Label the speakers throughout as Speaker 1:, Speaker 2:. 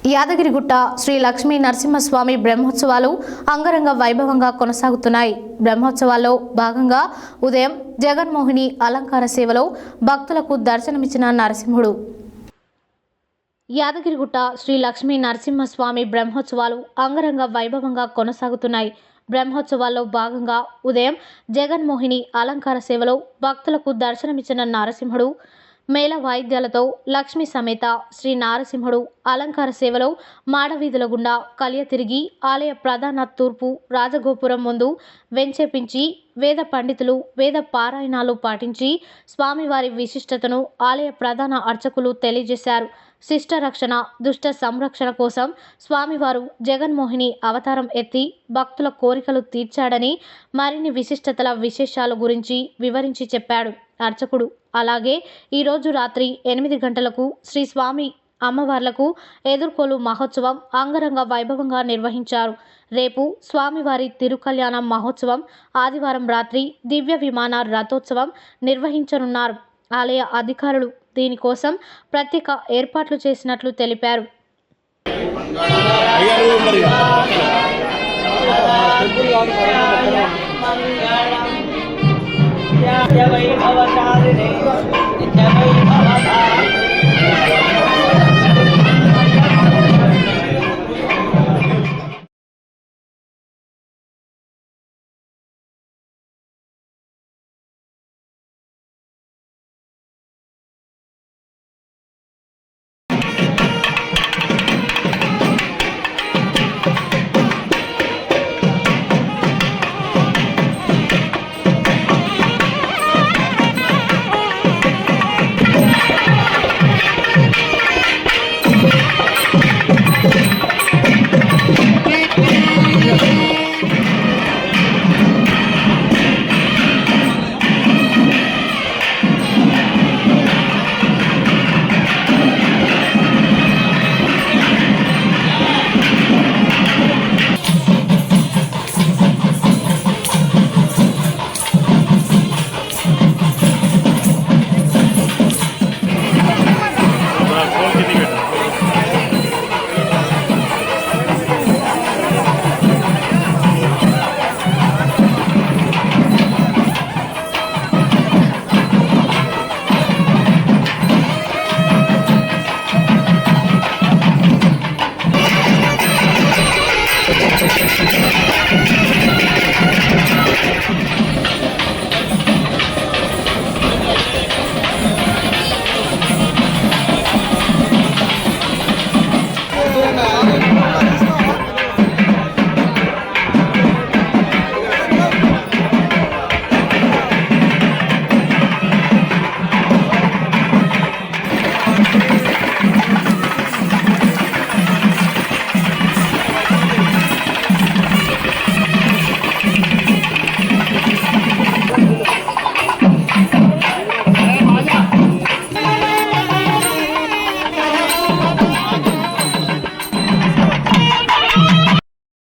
Speaker 1: యాదగిరిగుట్ట శ్రీ లక్ష్మీ నరసింహస్వామి బ్రహ్మోత్సవాలు అంగరంగ వైభవంగా కొనసాగుతున్నాయి. బ్రహ్మోత్సవాల్లో భాగంగా ఉదయం జగన్మోహిని అలంకార సేవలో భక్తులకు దర్శనమిచ్చిన నరసింహుడు. యాదగిరిగుట్ట శ్రీ లక్ష్మీ నరసింహస్వామి బ్రహ్మోత్సవాలు అంగరంగ వైభవంగా కొనసాగుతున్నాయి. బ్రహ్మోత్సవాల్లో భాగంగా ఉదయం జగన్మోహిని అలంకార సేవలో భక్తులకు దర్శనమిచ్చిన నరసింహుడు మేళ వాయిద్యాలతో లక్ష్మీ సమేత శ్రీ నారసింహుడు అలంకార సేవలో మాడవీధుల గుండా కలియ తిరిగి ఆలయ ప్రధాన తూర్పు రాజగోపురం ముందు వెంచేపించి వేద పండితులు వేద పారాయణాలు పాటించి స్వామివారి విశిష్టతను ఆలయ ప్రధాన అర్చకులు తెలియజేశారు. శిష్ట రక్షణ దుష్ట సంరక్షణ కోసం స్వామివారు జగన్మోహిని అవతారం ఎత్తి భక్తుల కోరికలు తీర్చాడని మరిన్ని విశిష్టతల విశేషాల గురించి వివరించి చెప్పాడు అర్చకుడు. అలాగే ఈరోజు రాత్రి 8 గంటలకు శ్రీ స్వామి అమ్మవార్లకు ఎదుర్కోలు మహోత్సవం అంగరంగ వైభవంగా నిర్వహించారు. రేపు స్వామివారి తిరుకల్యాణ మహోత్సవం, ఆదివారం రాత్రి దివ్య విమాన రథోత్సవం నిర్వహించనున్నారు. ఆలయ అధికారులు దీనికోసం ప్రత్యేక ఏర్పాట్లు చేసినట్లు తెలిపారు.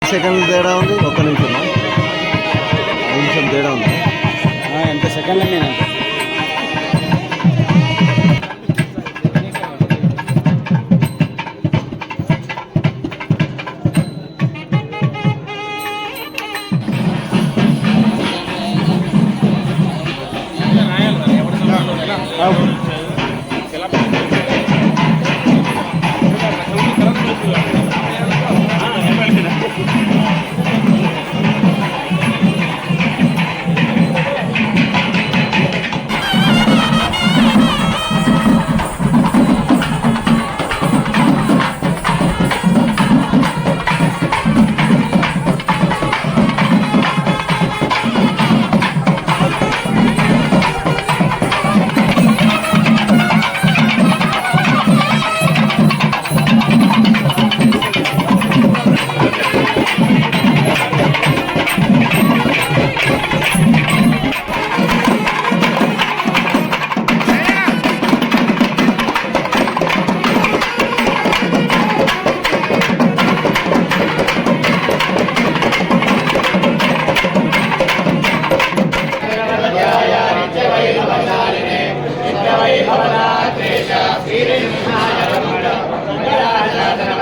Speaker 2: సెకండ్ తేడా ఉంది. ఒక్క నిమిషం తేడా ఉంది.
Speaker 3: ఎంత సెకండ్